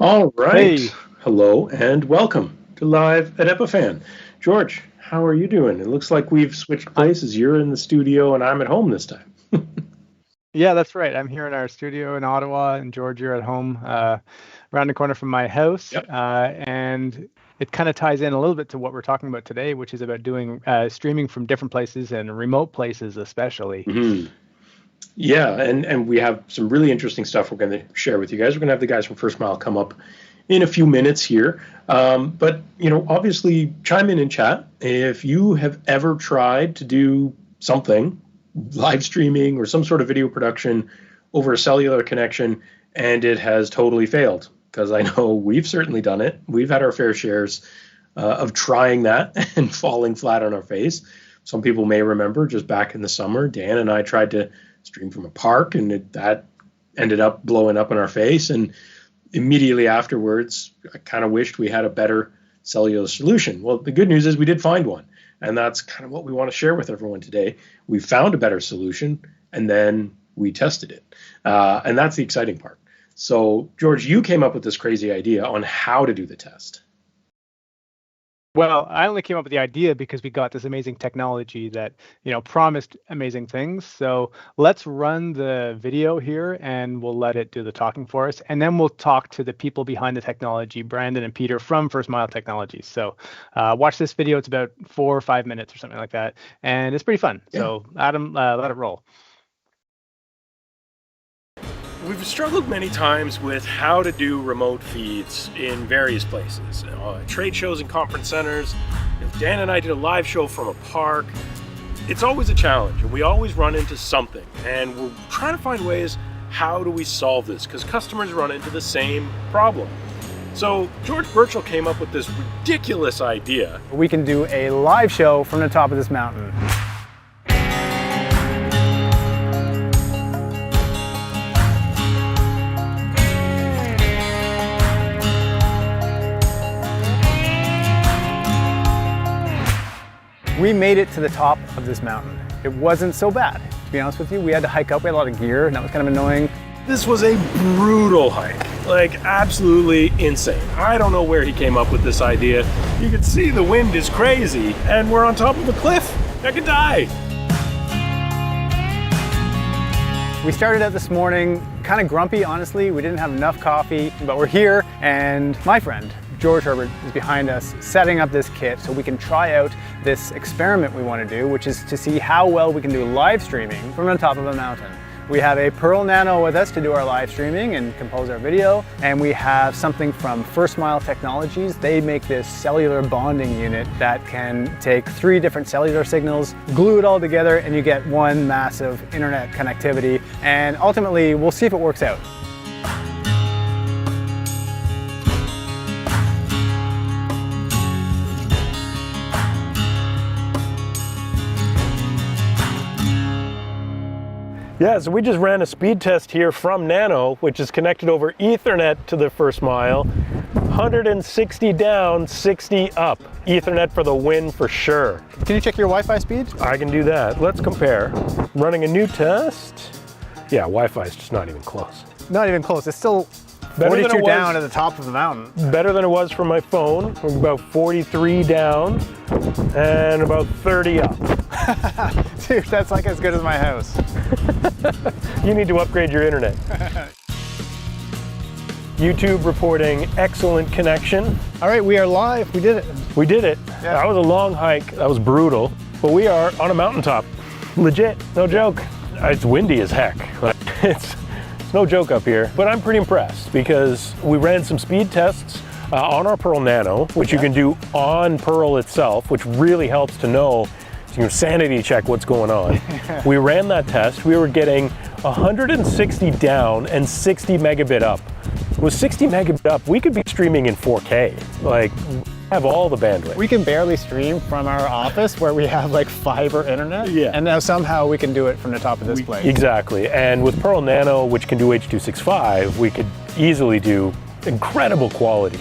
All right. Hey, Hello and welcome to Live at Epiphan. George, how are you doing? It looks like we've switched I places. You're in the studio and I'm at home this time. yeah, that's right. I'm here in our studio in Ottawa, and George, you're at home, around the corner from my house, Yep. and it kind of ties in a little bit to what we're talking about today, which is about doing streaming from different places and remote places, especially. hmm Yeah, and we have some really interesting stuff we're going to share with you guys. We're going to have the guys from First Mile come up in a few minutes here. But obviously chime in chat if you have ever tried to do something, live streaming or some sort of video production over a cellular connection, and it has totally failed. Because I know we've certainly done it. We've had our fair shares of trying that and falling flat on our face. Some people may remember just back in the summer, Dan and I tried to stream from a park, and that ended up blowing up in our face. And immediately afterwards, I kind of wished we had a better cellular solution. Well, the good news is we did find one, and that's kind of what we want to share with everyone today. We found a better solution, and then we tested it, and that's the exciting part. So, George, you came up with this crazy idea on how to do the test. Well, I only came up with the idea because we got this amazing technology that, promised amazing things. So let's run the video here and we'll let it do the talking for us. And then we'll talk to the people behind the technology, Brandon and Peter from First Mile Technologies. So watch this video. It's about 4 or 5 minutes or something like that. And it's pretty fun. Yeah. So Adam, let it roll. We've struggled many times with how to do remote feeds in various places, trade shows and conference centers. If Dan and I did a live show from a park, it's always a challenge, and we always run into something. And we're trying to find ways, how do we solve this? Because customers run into the same problem. So George Burchell came up with this ridiculous idea. We can do a live show from the top of this mountain. We made it to the top of this mountain. It wasn't so bad, to be honest with you. We had to hike up, we had a lot of gear, and that was kind of annoying. This was a brutal hike, like absolutely insane. I don't know where he came up with this idea. You can see the wind is crazy, and we're on top of a cliff. I could die. We started out this morning kind of grumpy, honestly. We didn't have enough coffee, but we're here, and my friend, George Herbert, is behind us setting up this kit so we can try out this experiment we want to do, which is to see how well we can do live streaming from the top of a mountain. We have a Pearl Nano with us to do our live streaming and compose our video, and we have something from First Mile Technologies. They make this cellular bonding unit that can take 3 different cellular signals, glue it all together, and you get one massive internet connectivity, and ultimately we'll see if it works out. Yeah, so we just ran a speed test here from Nano, which is connected over Ethernet to the First Mile. 160 down, 60 up. Ethernet for the win for sure. Can you check your Wi-Fi speed? I can do that. Let's compare. Running a new test. Yeah, Wi-Fi is just not even close. Not even close. It's still Better than 42 it was. down at the top of the mountain. Better than it was from my phone. We're about 43 down and about 30 up. Dude, that's like as good as my house. You need to upgrade your internet. YouTube reporting excellent connection. All right, we are live. We did it. We did it. Yeah. That was a long hike. That was brutal. But we are on a mountaintop. Legit, no joke. It's windy as heck. It's no joke up here, but I'm pretty impressed because we ran some speed tests on our Pearl Nano, which you can do on Pearl itself, which really helps to know, so you can sanity check what's going on. We ran that test. We were getting 160 down and 60 megabit up. With 60 megabit up, we could be streaming in 4K. Like, have all the bandwidth. We can barely stream from our office where we have like fiber internet. Yeah. And now somehow we can do it from the top of this place. Exactly. And with Pearl Nano, which can do H.265, we could easily do incredible quality.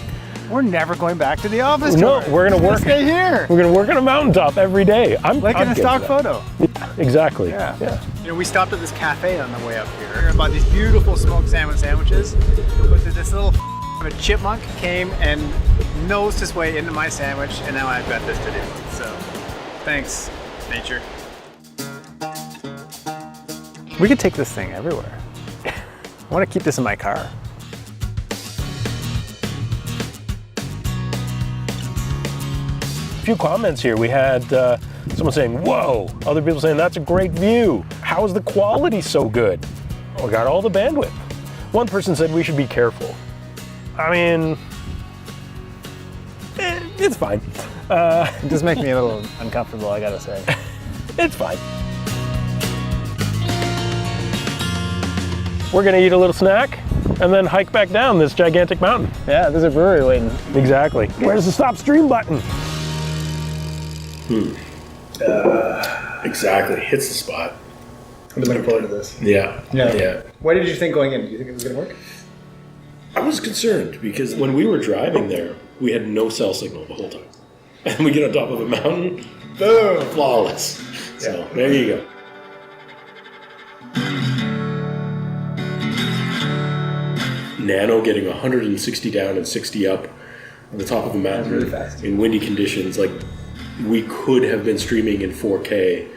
We're never going back to the office. No, George. we're gonna work. Stay here. We're gonna work on a mountaintop every day. I'm Like in a stock photo. Yeah, exactly. Yeah. You know, we stopped at this cafe on the way up here and bought these beautiful smoked salmon sandwiches with this little A chipmunk came and nosed his way into my sandwich, and now I've got this to do. So, thanks, nature. We could take this thing everywhere. I want to keep this in my car. A few comments here. We had someone saying, whoa, other people saying that's a great view. How is the quality so good? We got all the bandwidth. One person said we should be careful. I mean, it's fine. It does make me a little uncomfortable, I gotta say. It's fine. We're gonna eat a little snack and then hike back down this gigantic mountain. Yeah, there's a brewery waiting. Exactly. Where's the stop stream button? Exactly. Hits the spot. I'm looking forward to this. Yeah. What did you think going in? Do you think it was gonna work? I was concerned because when we were driving there, we had no cell signal the whole time. And we get on top of a mountain, boom, flawless. So there you go. Nano getting 160 down and 60 up on the top of a mountain really fast. In windy conditions. Like, we could have been streaming in 4K.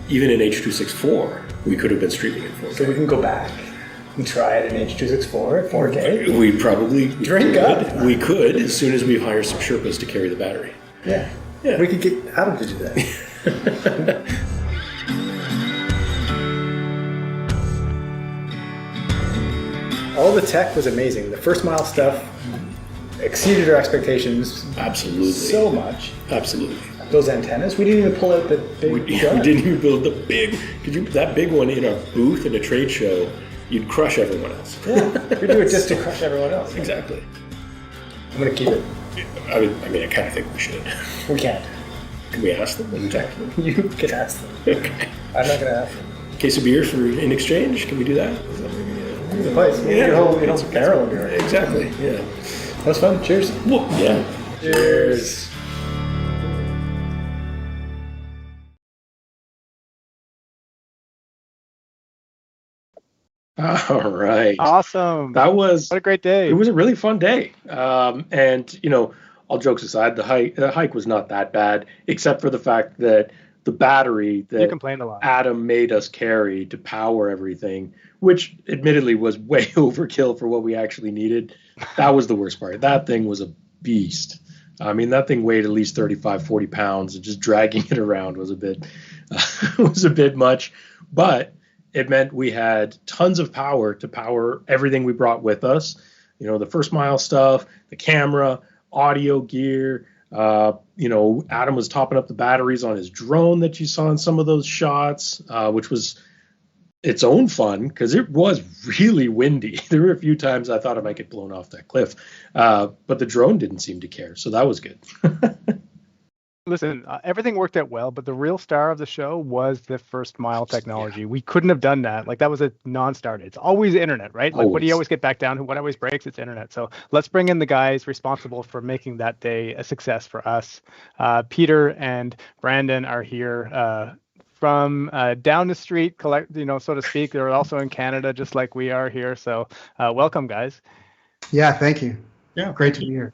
Even in H.264, we could have been streaming in 4K. So we can go back and try it in H.264 at 4K. We probably Drink up. We could, as soon as we hire some Sherpas to carry the battery. Yeah. We could get Adam to do that. All the tech was amazing. The first mile stuff exceeded our expectations. Absolutely. So much. Absolutely. Those antennas, we didn't even pull out the big We didn't even build the big. That big one in a booth in a trade show, you'd crush everyone else. Yeah, we do it just to crush everyone else. Exactly. I'm going to keep it. I mean, I kind of think we should. We can't. Can we ask them? You can ask them. Okay. I'm not going to ask them. Case of beer in exchange? Can we do that? The place. Yeah. Your whole barrel of beer. Exactly. Yeah. That was fun. Cheers. Well, yeah. Cheers. All right. Awesome. That was What a great day. It was a really fun day. And all jokes aside, the hike was not that bad, except for the fact that the battery You that complained a lot. Adam made us carry to power everything, which admittedly was way overkill for what we actually needed. That was the worst part. That thing was a beast. I mean, that thing weighed at least 35, 40 pounds, and just dragging it around was a bit much. But it meant we had tons of power to power everything we brought with us. The first mile stuff, the camera, audio gear. Adam was topping up the batteries on his drone that you saw in some of those shots, which was its own fun because it was really windy. There were a few times I thought I might get blown off that cliff, but the drone didn't seem to care, so that was good. Listen, everything worked out well, but the real star of the show was the first mile technology. Yeah. We couldn't have done that. Like, that was a non-starter. It's always internet, right? Like, what do you always get back down to? What always breaks? It's internet. So let's bring in the guys responsible for making that day a success for us. Peter and Brandon are here from down the street, so to speak. They're also in Canada, just like we are here. So welcome, guys. Yeah, thank you. Yeah, great to be here.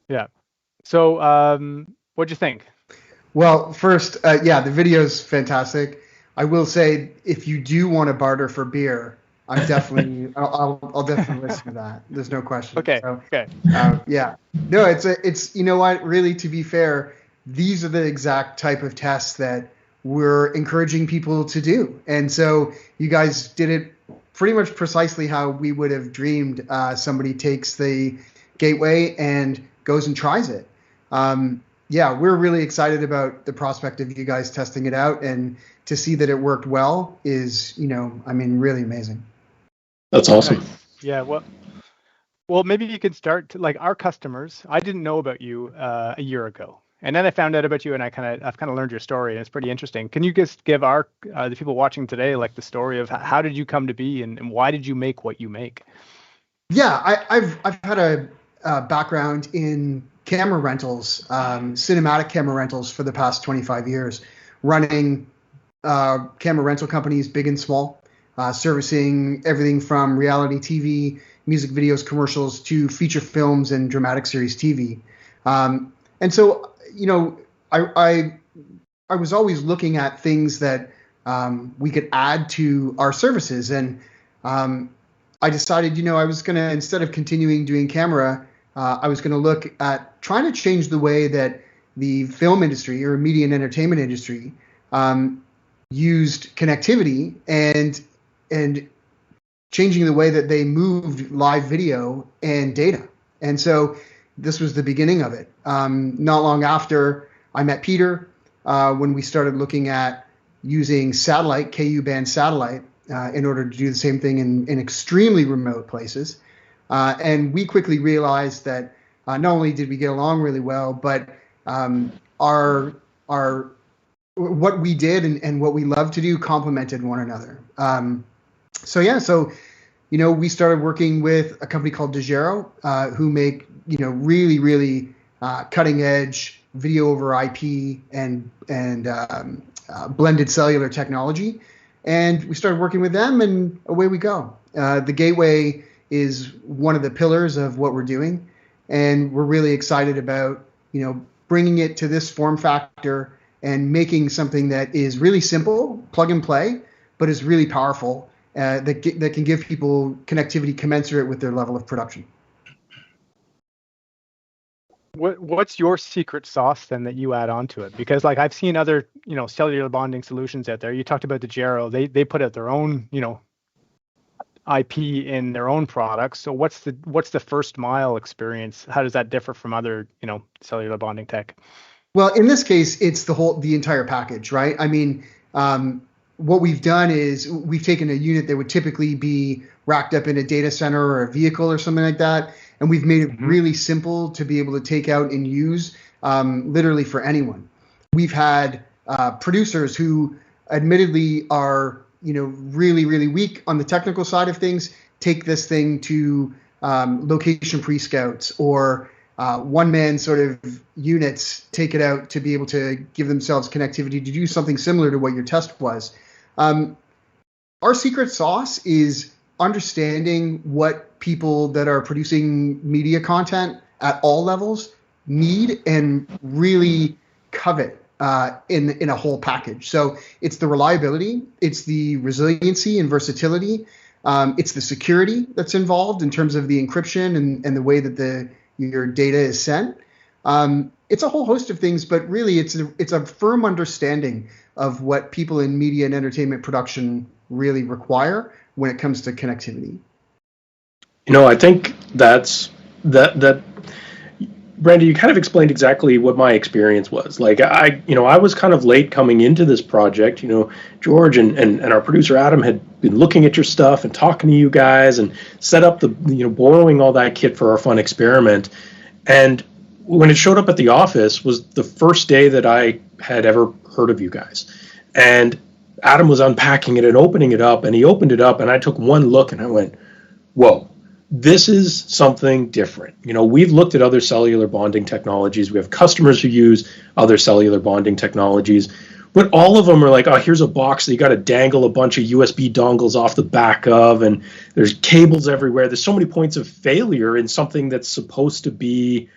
Yeah. So, what'd you think? Well, first, the video's fantastic. I will say, if you do want to barter for beer, I'm definitely, I'll definitely listen to that. There's no question. Okay. So, okay. Yeah. No, it's you know what? Really, to be fair, these are the exact type of tests that we're encouraging people to do, and so you guys did it pretty much precisely how we would have dreamed. Somebody takes the gateway and goes and tries it. We're really excited about the prospect of you guys testing it out, and to see that it worked well is, really amazing. That's awesome. Yeah. Well, maybe you could start like our customers. I didn't know about you a year ago, and then I found out about you, and I've kind of learned your story, and it's pretty interesting. Can you just give our the people watching today like the story of how did you come to be, and why did you make what you make? Yeah, I've had a background in camera rentals, cinematic camera rentals for the past 25 years, running camera rental companies, big and small, servicing everything from reality TV music videos, commercials, to feature films and dramatic series TV. And so, I was always looking at things that we could add to our services. And I decided, I was going to, instead of continuing doing camera, I was going to look at trying to change the way that the film industry or media and entertainment industry used connectivity and changing the way that they moved live video and data. And so this was the beginning of it. Not long after I met Peter, when we started looking at using satellite, KU band satellite, in order to do the same thing in extremely remote places. And we quickly realized that not only did we get along really well, but our what we did and what we love to do complemented one another. So we started working with a company called Dejero, who make really, really cutting edge video over IP and blended cellular technology. And we started working with them, and away we go. The gateway is one of the pillars of what we're doing, and we're really excited about bringing it to this form factor and making something that is really simple, plug and play, but is really powerful, that can give people connectivity commensurate with their level of production. What's your secret sauce then that you add onto it? Because like I've seen other cellular bonding solutions out there. You talked about the Dejero. They put out their own IP in their own products. So what's the first mile experience? How does that differ from other cellular bonding tech? Well, in this case, it's the entire package, right? I mean, what we've done is we've taken a unit that would typically be racked up in a data center or a vehicle or something like that, and we've made it really simple to be able to take out and use literally for anyone. We've had producers who admittedly are really, really weak on the technical side of things take this thing to location pre-scouts or one-man sort of units, take it out to be able to give themselves connectivity to do something similar to what your test was. Our secret sauce is understanding what people that are producing media content at all levels need and really covet in a whole package. So it's the reliability, it's the resiliency and versatility, it's the security that's involved in terms of the encryption and the way that your data is sent. It's a whole host of things, but really it's a firm understanding of what people in media and entertainment production really require when it comes to connectivity. I think that Brandy, you kind of explained exactly what my experience was. Like I was kind of late coming into this project. George and our producer Adam had been looking at your stuff and talking to you guys and set up the borrowing all that kit for our fun experiment. And when it showed up at the office was the first day that I had ever heard of you guys. And Adam was unpacking it and opening it up, and he opened it up, and I took one look and I went, whoa. This is something different. We've looked at other cellular bonding technologies. We have customers who use other cellular bonding technologies, but all of them are like, oh, here's a box that you got to dangle a bunch of USB dongles off the back of, and there's cables everywhere. There's so many points of failure in something that's supposed to be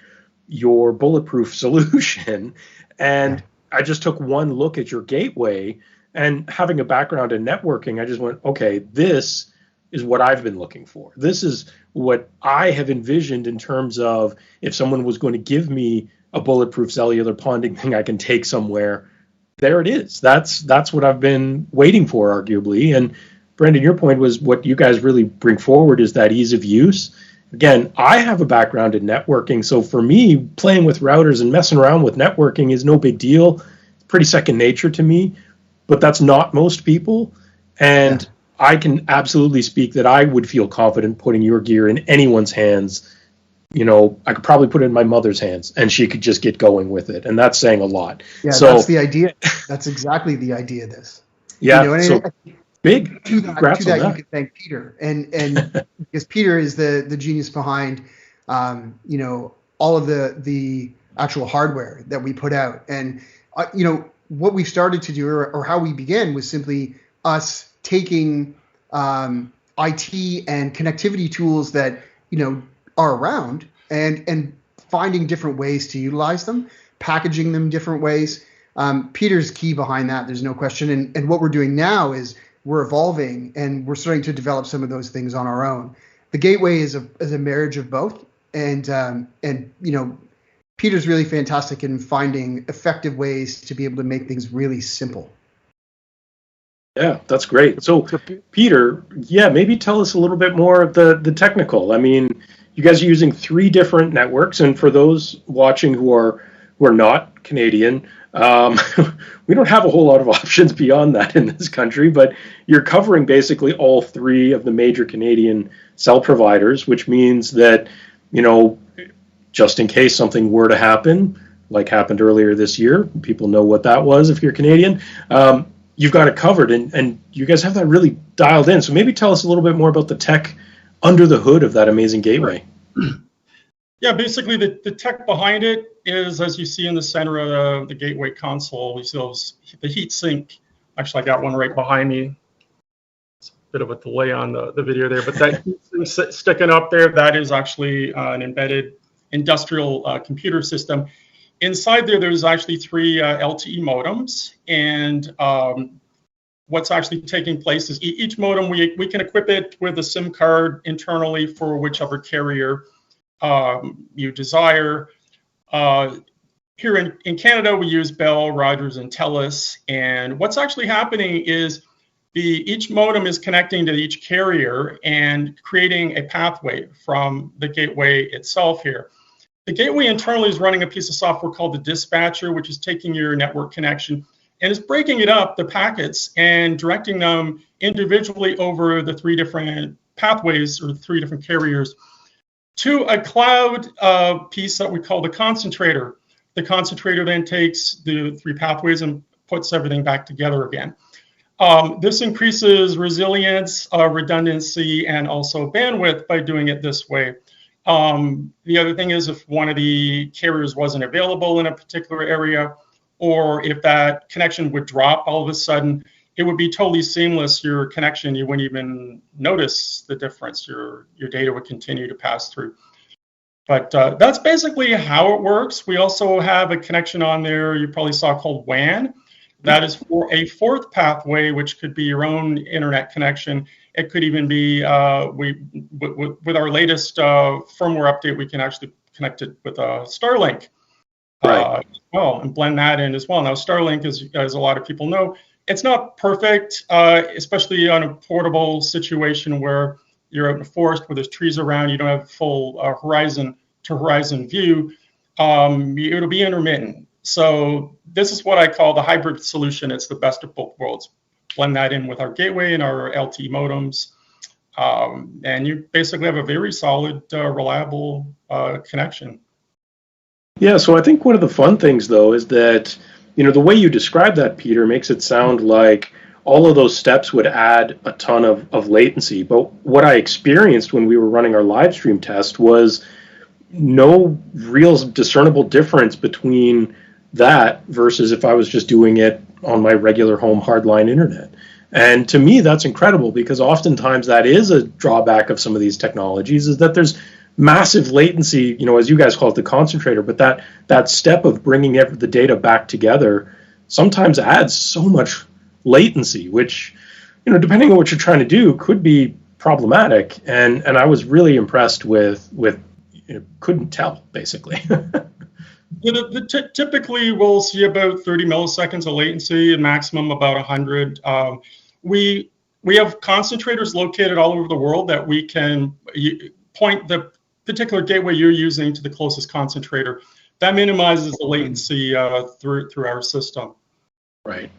your bulletproof solution. And I just took one look at your gateway, and having a background in networking, I just went, okay, this is what I've been looking for. This is what I have envisioned in terms of if someone was going to give me a bulletproof cellular bonding thing I can take somewhere, there it is. That's what I've been waiting for, arguably. And Brendan, your point was what you guys really bring forward is that ease of use. Again, I have a background in networking, so for me, playing with routers and messing around with networking is no big deal. It's pretty second nature to me, but that's not most people. And I can absolutely speak that I would feel confident putting your gear in anyone's hands. I could probably put it in my mother's hands and she could just get going with it. And that's saying a lot. Yeah, so, that's the idea. That's exactly the idea of this. Yeah. So big. To that you can thank Peter. And because Peter is the genius behind, all of the actual hardware that we put out. And, what we started to do or how we began was simply us taking IT and connectivity tools that are around, and finding different ways to utilize them, packaging them different ways. Peter's key behind that. There's no question. And what we're doing now is we're evolving and we're starting to develop some of those things on our own. The gateway is a marriage of both, and Peter's really fantastic in finding effective ways to be able to make things really simple. Yeah, that's great. So, Peter, maybe tell us a little bit more of the technical. I mean, you guys are using 3 different networks, and for those watching who are not Canadian, we don't have a whole lot of options beyond that in this country, but you're covering basically all 3 of the major Canadian cell providers, which means that, just in case something were to happen, like happened earlier this year, people know what that was if you're Canadian, you've got it covered, and you guys have that really dialed in. So maybe tell us a little bit more about the tech under the hood of that amazing gateway. Yeah, basically the tech behind it is, as you see in the center of the gateway console, we see the heat sink. Actually, I got one right behind me. It's a bit of a delay on the video there, but that heat sink sticking up there, that is actually an embedded industrial computer system. Inside there's actually 3 LTE modems, and what's actually taking place is each modem, we can equip it with a SIM card internally for whichever carrier you desire. Here in Canada, we use Bell, Rogers, and Telus, and what's actually happening is each modem is connecting to each carrier and creating a pathway from the gateway itself here. The gateway internally is running a piece of software called the dispatcher, which is taking your network connection and is breaking it up, the packets, and directing them individually over the 3 different pathways or 3 different carriers to a cloud piece that we call the concentrator. The concentrator then takes the 3 pathways and puts everything back together again. This increases resilience, redundancy, and also bandwidth by doing it this way. The other thing is, if one of the carriers wasn't available in a particular area, or if that connection would drop all of a sudden, it would be totally seamless. Your connection, you wouldn't even notice the difference. Your data would continue to pass through. But that's basically how it works. We also have a connection on there you probably saw called WAN. That is for a 4th pathway, which could be your own internet connection. It could even be, with our latest firmware update, we can actually connect it with Starlink as well, and blend that in as well. Now, Starlink, as a lot of people know, it's not perfect, especially on a portable situation where you're out in the forest where there's trees around, you don't have full horizon-to-horizon view. It'll be intermittent. So this is what I call the hybrid solution. It's the best of both worlds. Blend that in with our gateway and our LTE modems, and you basically have a very solid, reliable connection. Yeah, so I think one of the fun things, though, is that, the way you describe that, Peter, makes it sound like all of those steps would add a ton of latency. But what I experienced when we were running our live stream test was no real discernible difference between that versus if I was just doing it on my regular home hardline internet. And to me, that's incredible, because oftentimes that is a drawback of some of these technologies, is that there's massive latency, as you guys call it, the concentrator, but that step of bringing the data back together sometimes adds so much latency, which, depending on what you're trying to do, could be problematic. And I was really impressed with couldn't tell, basically. Typically, we'll see about 30 milliseconds of latency, and maximum about 100. We have concentrators located all over the world that we can point the particular gateway you're using to the closest concentrator. That minimizes the latency through our system. Right.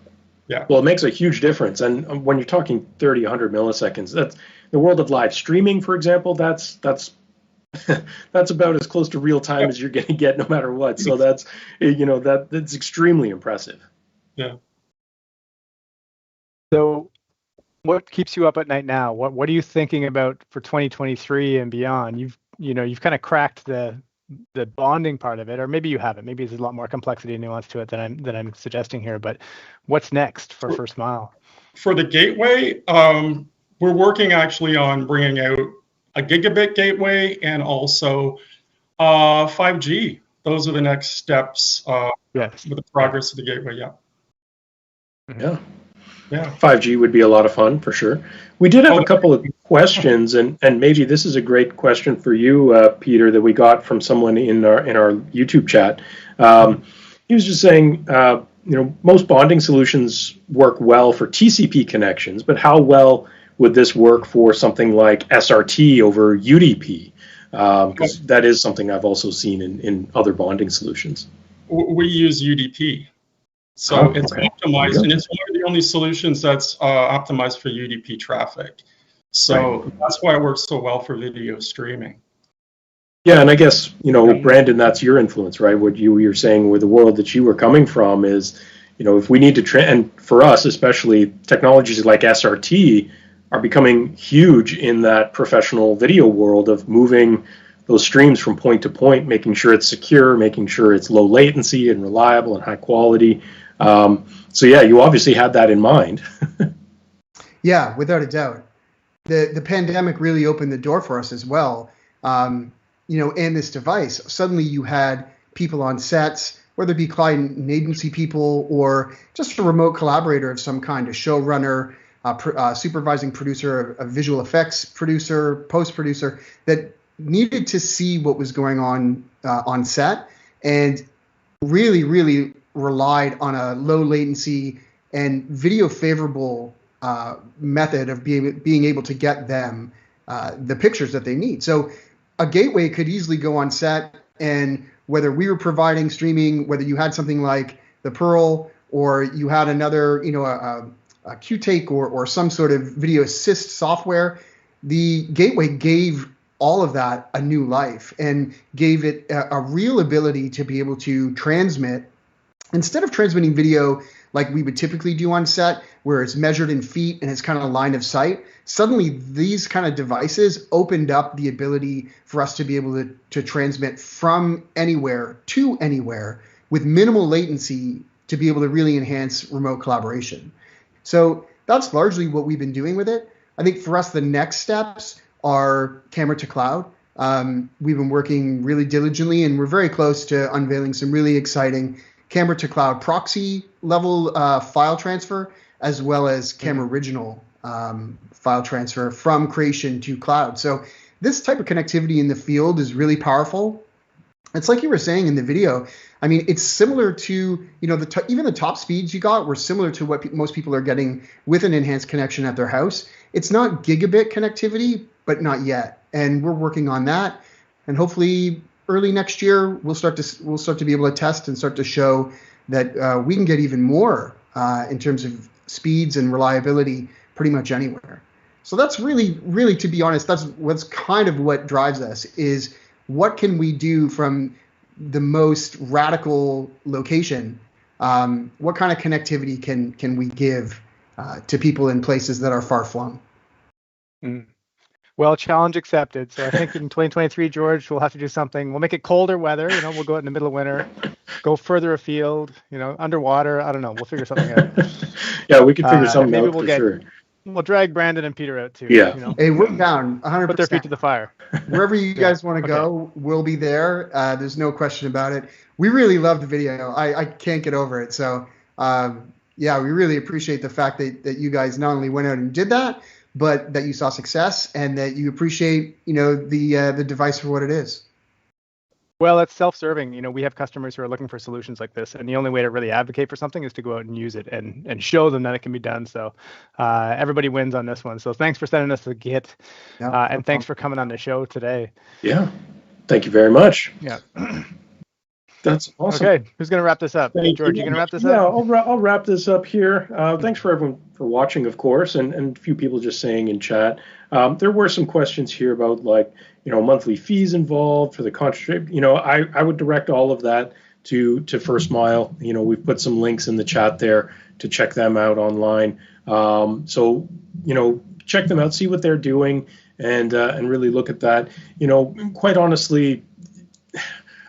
Yeah. Well, it makes a huge difference. And when you're talking 30, 100 milliseconds, that's the world of live streaming, for example, that's that's about as close to real time as you're going to get, no matter what. So that's extremely impressive. Yeah. So what keeps you up at night now? What are you thinking about for 2023 and beyond? You've kind of cracked the bonding part of it, or maybe you haven't. Maybe there's a lot more complexity and nuance to it than I'm suggesting here. But what's next for First Mile? For the gateway, we're working actually on bringing out a gigabit gateway and also 5G. Those are the next steps Yes. with the progress of the gateway. Yeah. Yeah. Yeah. 5G would be a lot of fun for sure. We did have a couple of questions, and maybe this is a great question for you, Peter, that we got from someone in our YouTube chat. He was just saying, most bonding solutions work well for TCP connections, but how well would this work for something like SRT over UDP? Because that is something I've also seen in other bonding solutions. We use UDP. So it's optimized, and it's one of the only solutions that's optimized for UDP traffic. So that's why it works so well for video streaming. Yeah, and I guess, Brandon, that's your influence, right? What you were saying with the world that you were coming from is, if we need to, and for us especially, technologies like SRT are becoming huge in that professional video world of moving those streams from point to point, making sure it's secure, making sure it's low latency and reliable and high quality. So yeah, you obviously had that in mind. Yeah, without a doubt. The pandemic really opened the door for us as well. And this device, suddenly you had people on sets, whether it be client and agency people or just a remote collaborator of some kind, a showrunner, supervising producer, a visual effects producer, post producer, that needed to see what was going on set, and really, really relied on a low latency and video favorable method of being able to get them the pictures that they need. So a gateway could easily go on set, and whether we were providing streaming, whether you had something like the Pearl or you had another, a QTake or some sort of video assist software, the gateway gave all of that a new life and gave it a real ability to be able to transmit. Instead of transmitting video like we would typically do on set, where it's measured in feet and it's kind of line of sight, suddenly these kind of devices opened up the ability for us to be able to transmit from anywhere to anywhere with minimal latency to be able to really enhance remote collaboration. So that's largely what we've been doing with it. I think for us, the next steps are camera to cloud. We've been working really diligently, and we're very close to unveiling some really exciting camera to cloud proxy level file transfer, as well as camera original file transfer from creation to cloud. So this type of connectivity in the field is really powerful. It's like you were saying in the video. I mean, it's similar to, even the top speeds you got were similar to what most people are getting with an enhanced connection at their house. It's not gigabit connectivity, but not yet. And we're working on that. And hopefully early next year, we'll start to be able to test and start to show that we can get even more in terms of speeds and reliability pretty much anywhere. So that's really, really, to be honest, that's what's kind of what drives us, is what can we do from the most radical location? What kind of connectivity can we give to people in places that are far flung? Well, challenge accepted. So I think in 2023, George, we'll have to do something. We'll make it colder weather. We'll go out in the middle of winter, go further afield. Underwater. I don't know. We'll figure something out. Yeah, we can figure something out for sure. We'll drag Brandon and Peter out too. Yeah. Hey, we're down 100%. Put their feet to the fire. Wherever you guys want to go, we'll be there. There's no question about it. We really love the video. I can't get over it. So, we really appreciate the fact that you guys not only went out and did that, but that you saw success and that you appreciate, the device for what it is. Well, it's self-serving. We have customers who are looking for solutions like this, and the only way to really advocate for something is to go out and use it and show them that it can be done. So everybody wins on this one. So thanks for sending us the Git, and thanks for coming on the show today. Yeah, thank you very much. Yeah. That's awesome. Okay, who's going to wrap this up? George, you going to wrap this up? Yeah, I'll wrap this up here. Thanks for everyone for watching, of course, and a few people just saying in chat. There were some questions here about monthly fees involved for the contract. I would direct all of that to First Mile. We've put some links in the chat there to check them out online. So check them out, see what they're doing, and really look at that. Quite honestly,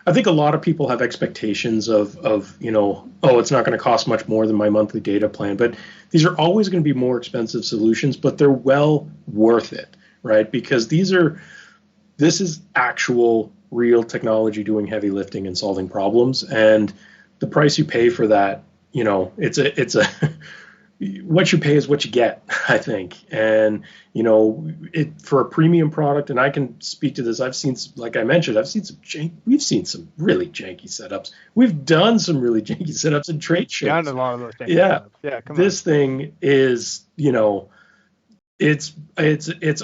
I think a lot of people have expectations of you know, oh, it's not going to cost much more than my monthly data plan, but these are always going to be more expensive solutions, but they're well worth it, right? Because this is actual real technology doing heavy lifting and solving problems, and the price you pay for that, you know, it's a what you pay is what you get, I think. And, you know, for a premium product, and I can speak to this, like I mentioned, we've seen some really janky setups. We've done some really janky setups in trade shows. Done a lot of those janky Yeah. setups. Yeah, come This thing is, you know, it's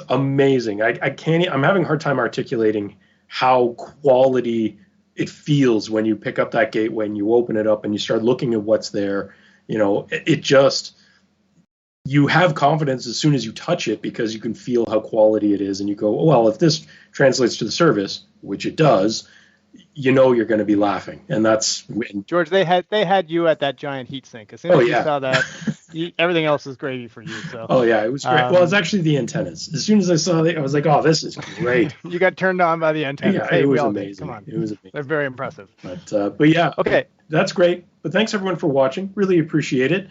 amazing. I'm having a hard time articulating how quality it feels when you pick up that gateway and you open it up and you start looking at what's there. You know, you have confidence as soon as you touch it because you can feel how quality it is, and you go, oh, well, if this translates to the service, which it does, you know you're going to be laughing. And that's George, they had you at that giant heat sink. As soon as you saw that, everything else is gravy for you. So oh yeah, it was great. Well, it's actually the antennas. As soon as I saw it, I was like, oh, this is great. You got turned on by the antennas. Yeah, hey, it was amazing. Come on. It was amazing. They're very impressive. But yeah, okay, that's great. But thanks everyone for watching. Really appreciate it.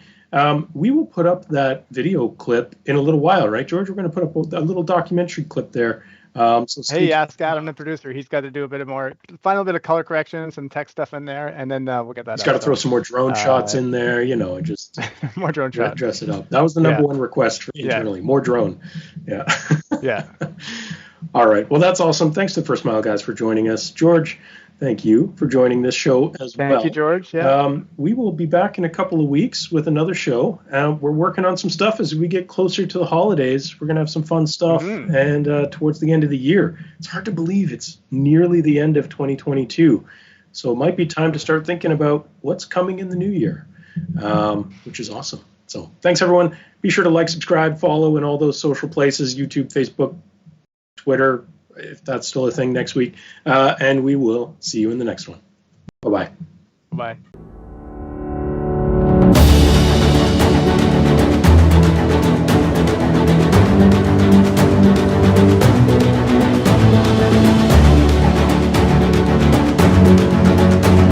We will put up that video clip in a little while, right, George? We're going to put up a little documentary clip there. Hey, ask Adam, the producer. He's got to do a bit of more, final bit of color correction, some text stuff in there, and then we'll get that. He's got to throw some more drone shots in there, you know, just more drone shots. Dress it up. That was the number one request internally. More drone. Yeah. Yeah. All right. Well, that's awesome. Thanks to First Mile guys for joining us. George, thank you for joining this show as well. Thank you, George. Yeah. We will be back in a couple of weeks with another show. We're working on some stuff as we get closer to the holidays. We're going to have some fun stuff. And towards the end of the year, it's hard to believe it's nearly the end of 2022. So it might be time to start thinking about what's coming in the new year, which is awesome. So thanks, everyone. Be sure to like, subscribe, follow in all those social places, YouTube, Facebook, Twitter, if that's still a thing next week. And we will see you in the next one. Bye-bye. Bye-bye.